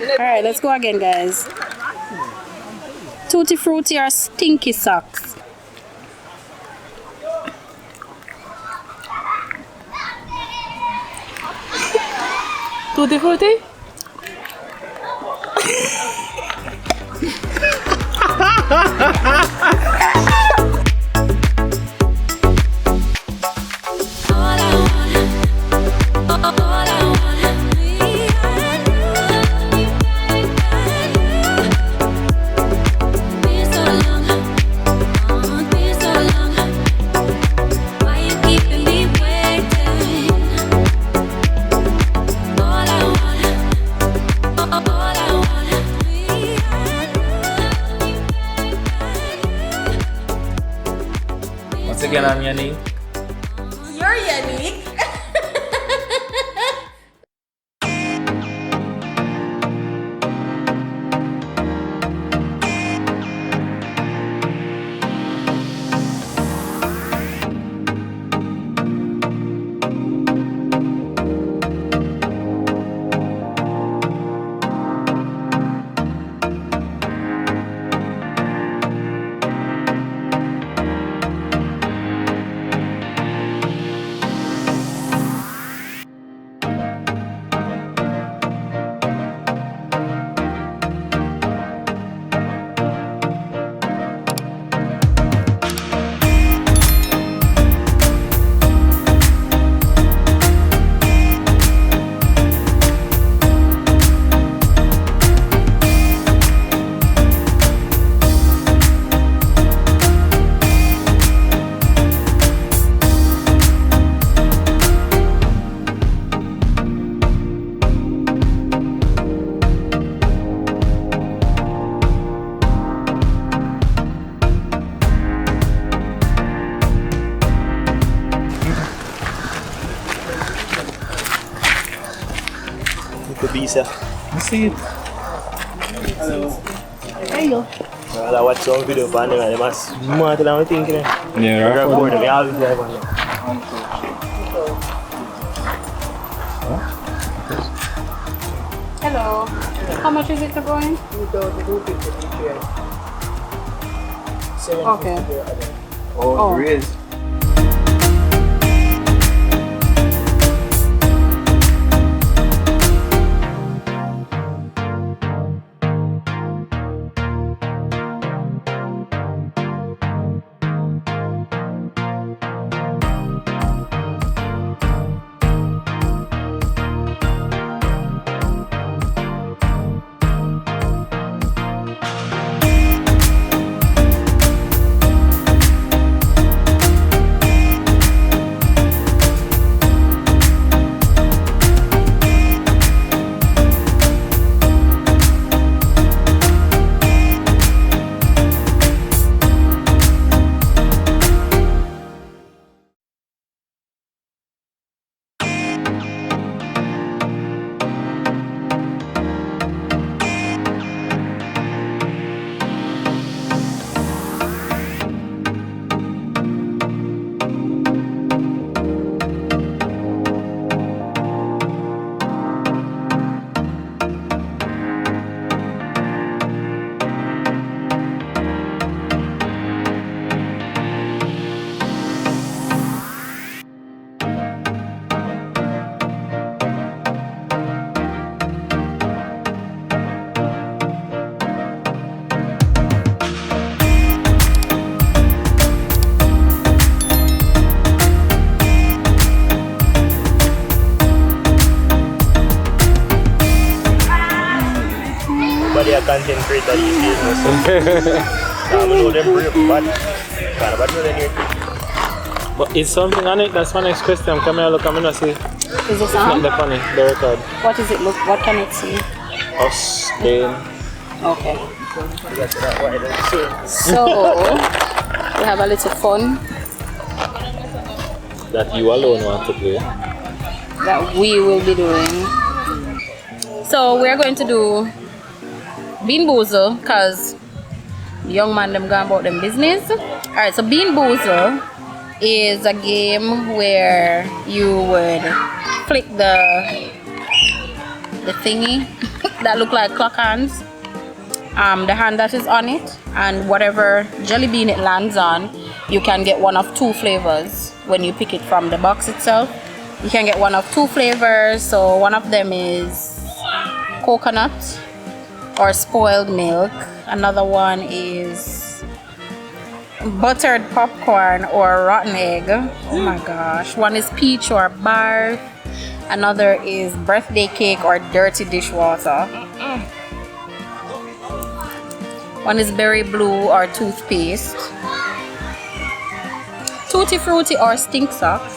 Alright, let's go again, guys. Tutti Frutti or Stinky Socks? Tutti Frutti? Once again, I'm Yanique. You're Yanique. Visa. You see it? Hello. Hello. I watch some video of them and they must smart than I'm thinking. Yeah, right. Record them. They always like one. Hello. How much is it to go in? 2,250 each year. Okay. Oh, it is. Everybody a content creator these days. I know them brave, but can't know them. But is something on it? That's my next question. Come here, look, I'm gonna see. Is this Not on? the funny, the record. What is it? Look, what can it see? Us, then. Okay. So we have a little fun That you alone want to play. that we will be doing. So we're going to do Bean Boozle because the young man them gone about them business. Alright, so Bean Boozle is a game where you would flick the the thingy that look like clock hands. The hand that is on it, and whatever jelly bean it lands on, you can get one of 2 flavors when you pick it from the box itself. You can get one of 2 flavors. So one of them is coconut or spoiled milk. Another one is buttered popcorn or rotten egg. Oh my gosh. One is peach or barf. Another is birthday cake or dirty dishwater. One is berry blue or toothpaste. Tutti frutti or stink socks.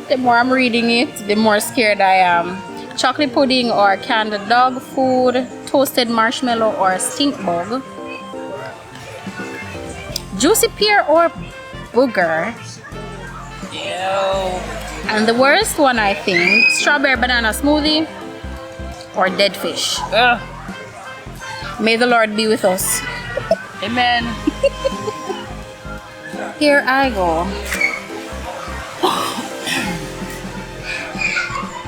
The more I'm reading it, the more scared I am. Chocolate pudding or canned dog food. Toasted marshmallow or stink bug. Juicy pear or booger. Ew. And the worst one, I think, strawberry banana smoothie or dead fish. Ugh. May the Lord be with us. Amen. Here I go.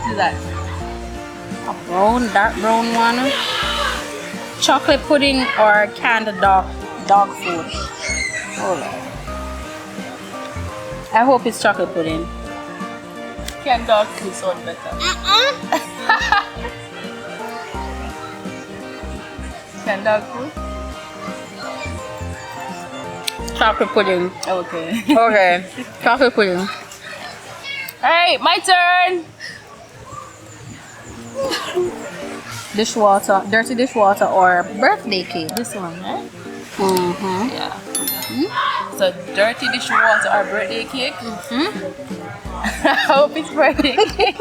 Do that. A brown, dark brown one. Chocolate pudding or canned dog food. Oh Lord. I hope it's chocolate pudding. Can dog food sound better? Can dog food? Chocolate pudding. Okay. Okay. Chocolate pudding. Alright, my turn. Dishwater, dirty dishwater or birthday cake. This one, right? Mm-hmm. Yeah. So dirty dishwater or birthday cake? I hope it's birthday cake.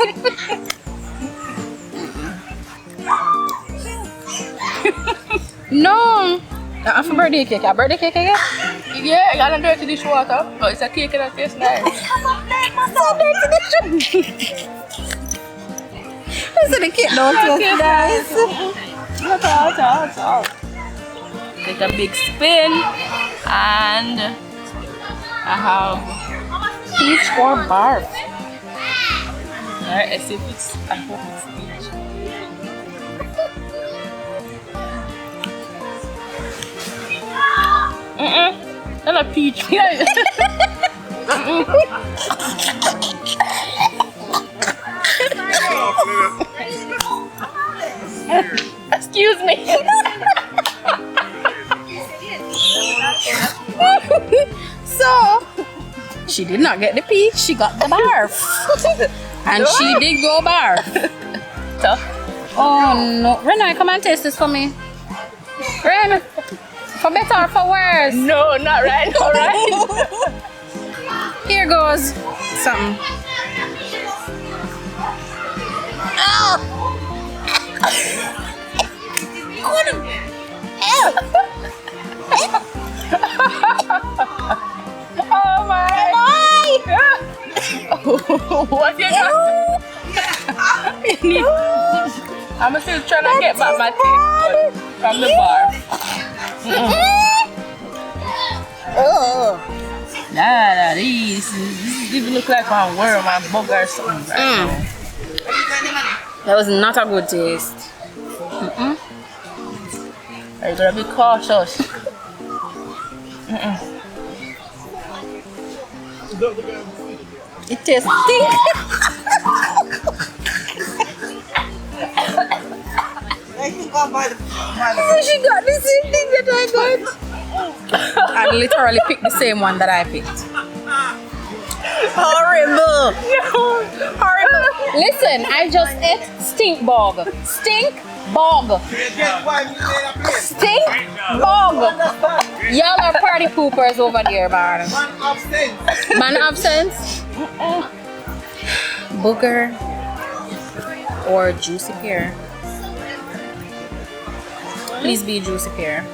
No. That's a birthday cake. A birthday cake again? Yeah, I got a dirty dishwater, but it's a cake that tastes nice. Listen, the cake don't taste nice. Not at all. Take a big spin, and I have Peach or barf. alright, let's see if it's, I hope it's peach. Not a peach. Excuse me. So, she did not get the peach, she got the barf. And she did go barf. Tough. Oh no. Renouy, come and taste this for me. Ren, for better or for worse? No, not right. All right. Here goes something. Oh my! What you got? I'm still trying to get back my taste from the bar. Nah, these even look like a worm, a bug or something. Right? That was not a good taste. You gotta be cautious. It tastes stink. So she got the same thing that I got. I literally picked the same one that I picked. Horrible. Horrible. Listen, I just ate stink bog. Stink bog. Stink bog. Y'all are party poopers over there, man. Man absence. Booger or juicy pear. Please be juicy pear.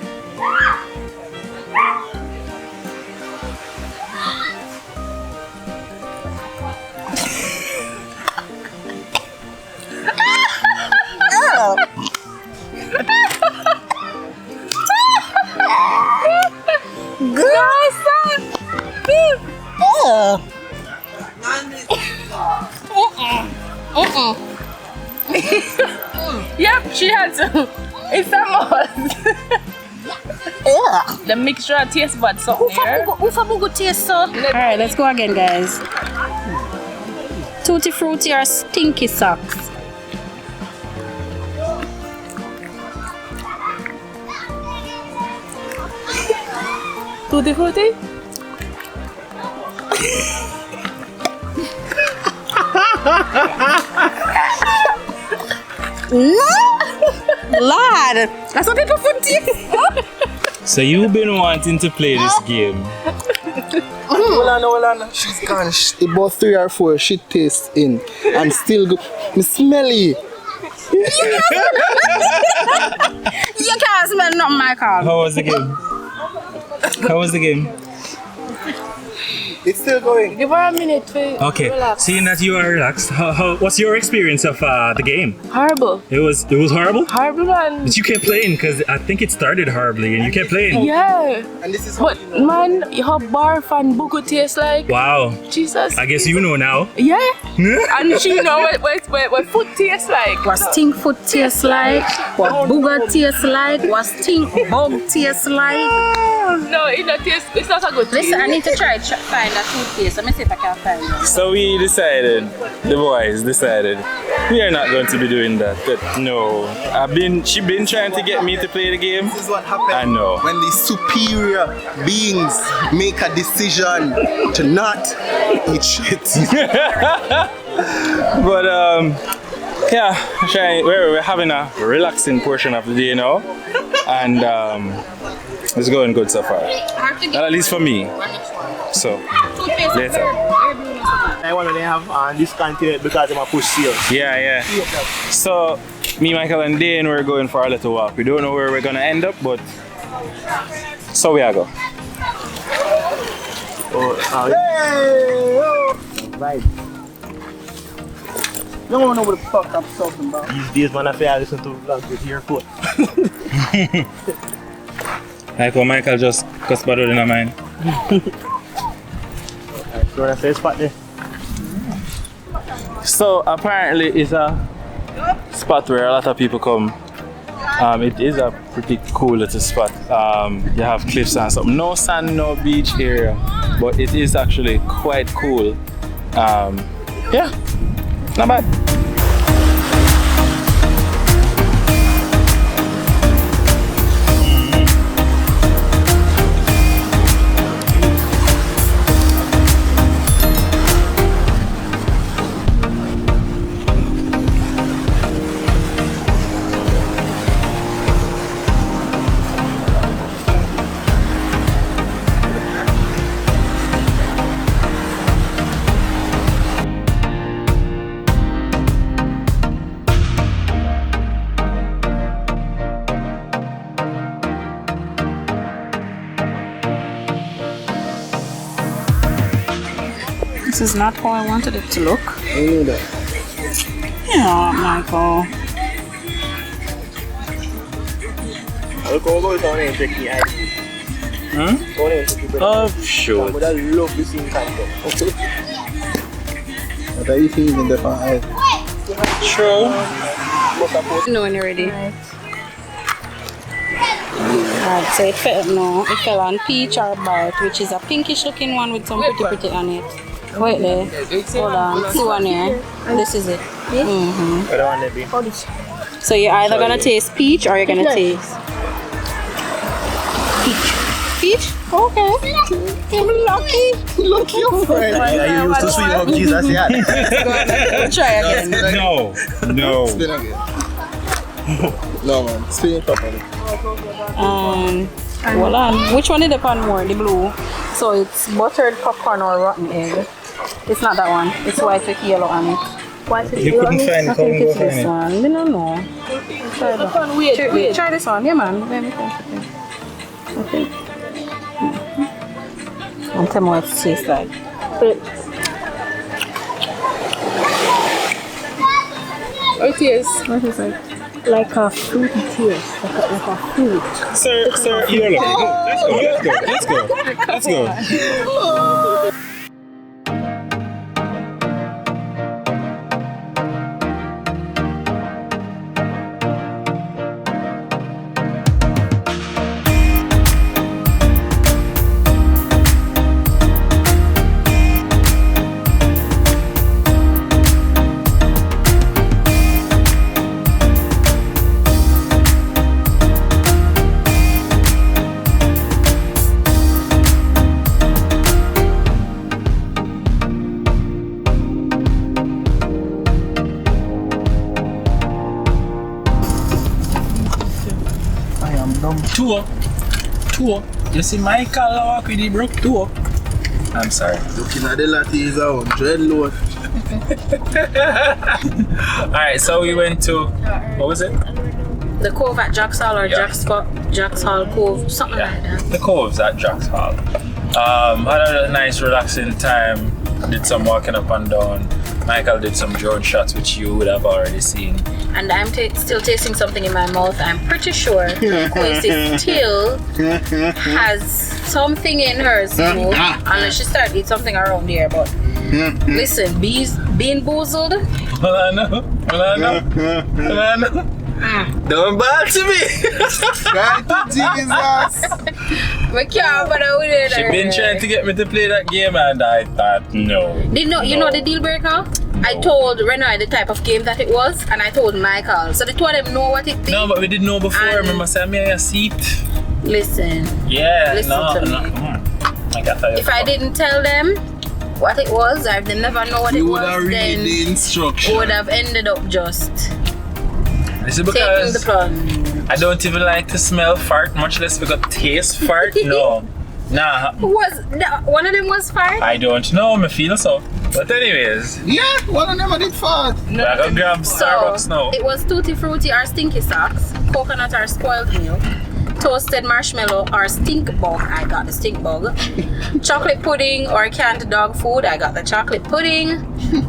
Yep, she had to. It's a must. The mixture of taste buds something here. Ufa bugu taste so. Alright, let's go again, guys. Tutti Frutti or stinky socks? Tutti Frutti? Lord, that's what people put taste. So you've been wanting to play this game. Hold on. She's gone. About 3 or 4 shit tastes in. And still go. Me smelly. You can't smell nothing, Michael. How was the game? How was the game? It's still going. Give her a minute to Okay, relax. seeing that you are relaxed, what's your experience of the game? Horrible. It was horrible? Horrible man. But you kept playing because I think it started horribly and you kept playing. Yeah. And this is But man, her barf and buku tastes like. Wow. Jesus. I guess you know now. Yeah. And she know what food tastes like. What stink foot tastes like, what booger tastes like, what stink bug tastes like. No, it not taste. It's not a good taste. Listen, I need to find a toothpaste. Let me see if I can find it. So we decided, the boys decided, we are not going to be doing that. No. She been trying to get me to play the game. This is what happens I know. when the superior beings make a decision to not eat shit. But yeah, we're having a relaxing portion of the day now. And it's going good so far. Well, at least for me. So, later. I want to have discontinued because I'm a push sales. Yeah. So, me, Michael, and Dane, we're going for a little walk. We don't know where we're going to end up, but so we are go. Right. You don't know what the fuck I'm talking about. These days, man, I feel I listen to vlogs with earphones. Like how Michael just cussed bad in my mind. So that's the spot there. So apparently it's a spot where a lot of people come. It is a pretty cool little spot. You have cliffs and something. No sand, no beach area, but it is actually quite cool. Yeah, not bad. This is not how I wanted it to look. I knew that. Yeah, Michael. I'll go down there and check the ID. Go there and check the Oh, sure. But I love this scene content. Okay. What are you thinking there for eyes? True. No, when you're ready. Alright, so it fell on peach or bark, which is a pinkish looking one with some pretty on it. Wait there. Hold on. See one here. This is it. Mm-hmm. What do I want to be? So you're either gonna taste peach or you're gonna taste peach. Okay. I'm lucky. Look, your friend. I used to swim up Jesus, yeah. Try again. No. Spin again. No, man. Spin it properly. Hold on. Which one did they pan more? The blue. So it's buttered popcorn or rotten egg. It's not that one. It's white with yellow on it. White with You yellow on couldn't it? find I think it's Congo this on one. I don't know. Try that. Wait. Try this one. Yeah, man. Let me okay. And tell me what it tastes like. What it is? What is it? Like a fruity taste. Like a fruit. Sir, you're lucky. Let's go. Two. You see Michael walk with the brook two. I'm sorry. Looking at the latte is a 100 load. Alright, so we went to, what was it? The Cove at Draxhall or Yeah. Draxhall Cove, something like that. The Coves at Draxhall. Had a nice relaxing time. Did some walking up and down. Michael did some drone shots, which you would have already seen. And I'm still tasting something in my mouth. I'm pretty sure Quincy still has something in hers too, unless she started eating something around here. But listen, being boozled. Well, I know. Don't bad to me. Try to Jesus. We can't bother with it. She been trying to get me to play that game and I thought no. You know the deal breaker? I told Renouy the type of game that it was, and I told Michael. So the two of them know what it is. No, but we didn't know before. And Remember, saying me a seat. listen. Yeah, Listen no. to me. I got that. If I didn't tell them what it was, I'd never know what it You would was, have read then the instruction. would have ended up just This is taking the because plunge. I don't even like to smell fart, much less because taste fart. No. Nah, One of them was fart? I don't know. Me feel so. But anyways, Yeah, one of them I did fart. I gotta grab Starbucks now. It was tutti frutti or stinky socks, coconut or spoiled milk, toasted marshmallow or stink bug. I got the stink bug. Chocolate pudding or canned dog food. I got the chocolate pudding.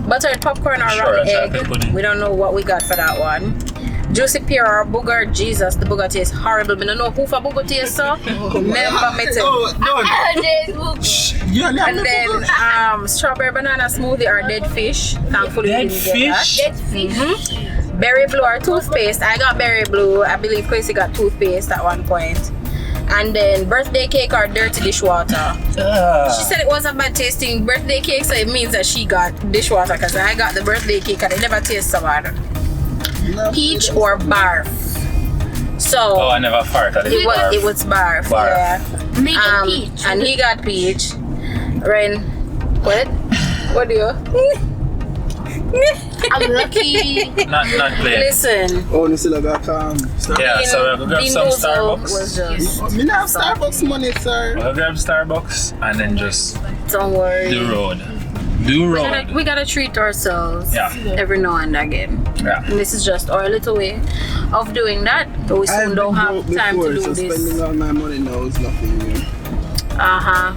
Buttered popcorn or Sure, rotten chocolate egg. pudding. We don't know what we got for that one. Juicy pear or booger. Jesus, the booger tastes horrible. I don't know who for booger tastes so. Remember me too. Yeah, And then strawberry banana smoothie or dead fish. Thankfully we Dead didn't get fish? that. Berry blue or toothpaste. I got berry blue. I believe Quincy got toothpaste at one point. And then birthday cake or dirty dishwater. She said it was a bad tasting birthday cake, so it means that she got dishwater because I got the birthday cake and it never tastes so bad. Peach or barf. So Oh, I never farted. it was barf. Barf. Yeah. Peach. And he got peach. Ren, what? What do you? I'm lucky. Not playing. Listen. Oh, you still got calm. Yeah, so we'll go grab Bean some Boozled Starbucks. was just, Me not have Starbucks money, sir. We'll grab Starbucks and then just don't worry. do road. Do road. We gotta treat ourselves Yeah. every now and again. Yeah. And this is just our little way of doing that. But we soon don't have time to do so this. spending all my money now is nothing new. Uh-huh.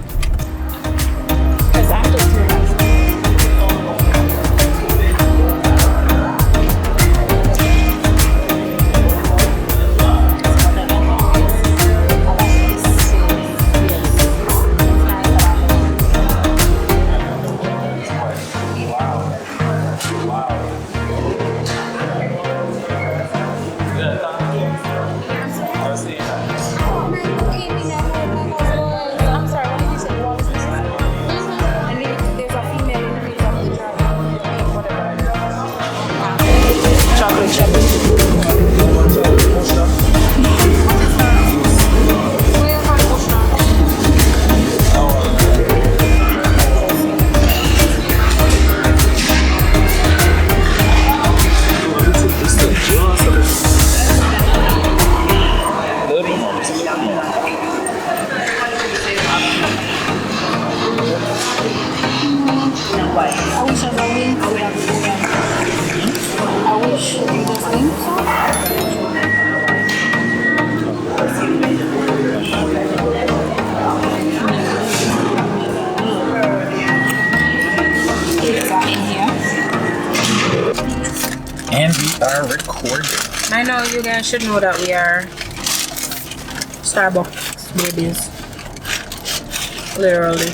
And we are recording. I know you guys should know that we are Starbucks babies. Literally.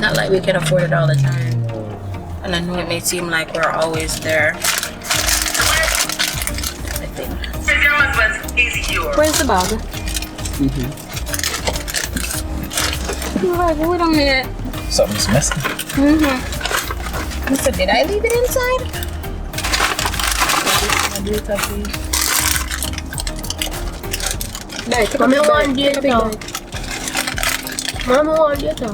Not like we can afford it all the time. And I know it may seem like we're always there. I think. Where's the bag? We don't need it. Something's missing. So did I leave it inside? Mami want dito. Mami want dito.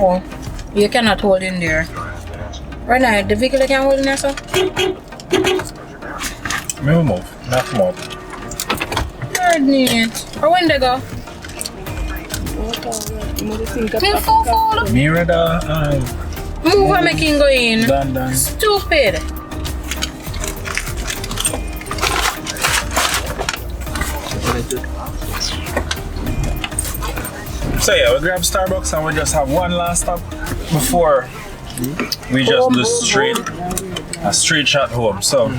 Oh, you cannot hold in there. Right now, the vehicle can hold in there, so? Move. Not move. Very neat. Or when they go? Fold. Mirror the Move and make him go in. done. Stupid. So yeah, we grab Starbucks and we just have one last stop before we just do a straight shot home. So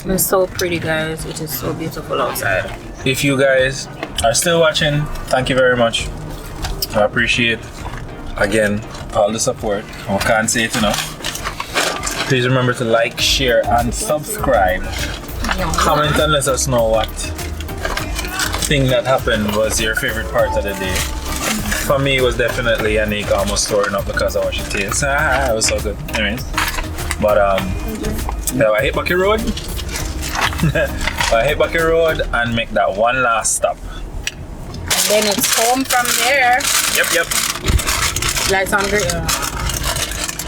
It's so pretty, guys. It is so beautiful outside. if you guys are still watching, thank you very much. I appreciate again all the support. I can't say it enough. Please remember to like, share, and subscribe. Comment and let us know what thing that happened was your favorite part of the day. For me, it was definitely Yanique almost throwing up because of what she tastes. It was so good. Anyways, but now I hit Bucky Road. I hit Bucky Road and make that one last stop. And then it's home from there. Yep. Lights on green.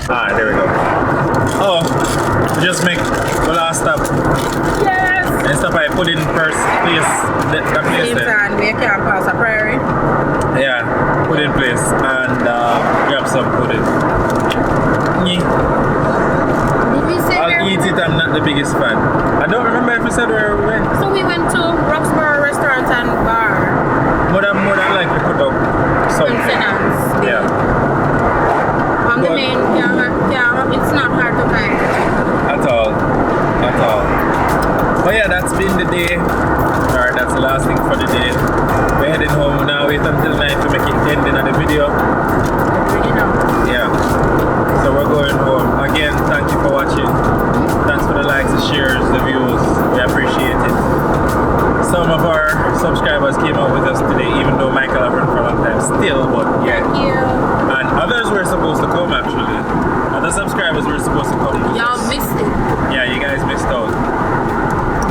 There we go. Oh, just make the last stop. Yes! And stop I put in first place. That place there. And we can pass a prairie. Yeah, put in place and grab some pudding. Did we say I'll where? eat it, I'm not the biggest fan. I don't remember if we said where we went. So we went to Roxborough restaurant and bar. More than likely put up something. Maintenance. Yeah. On the But- main, it's not hard to find. At all. But yeah, that's been the day. Alright, that's the last thing for the day. We're heading home now. Wait until 9 to make it ending of the video. Yeah. So we're going home. Again, thank you for watching. Thanks for the likes, the shares, the views. We appreciate it. Some of our subscribers came out with us today, even though Michael have run for a long time still, but yeah. Thank you. And others were supposed to come actually. Other subscribers were supposed to come. Y'all missed it. Yeah, you guys missed out.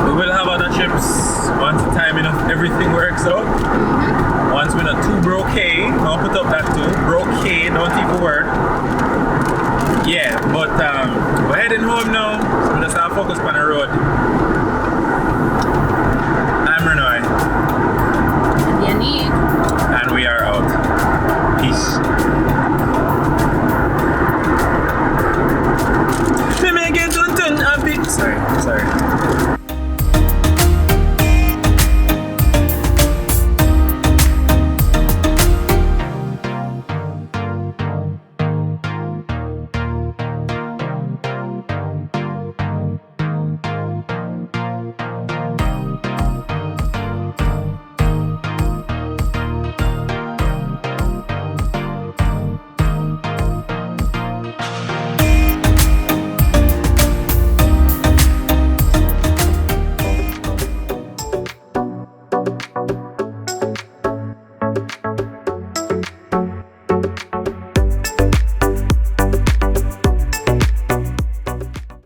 We will have other trips once the timing of everything works out. Once we're not too broke, I'll put up that too. Broke, don't even work. Yeah, but we're heading home now, so we just have to focus on the road.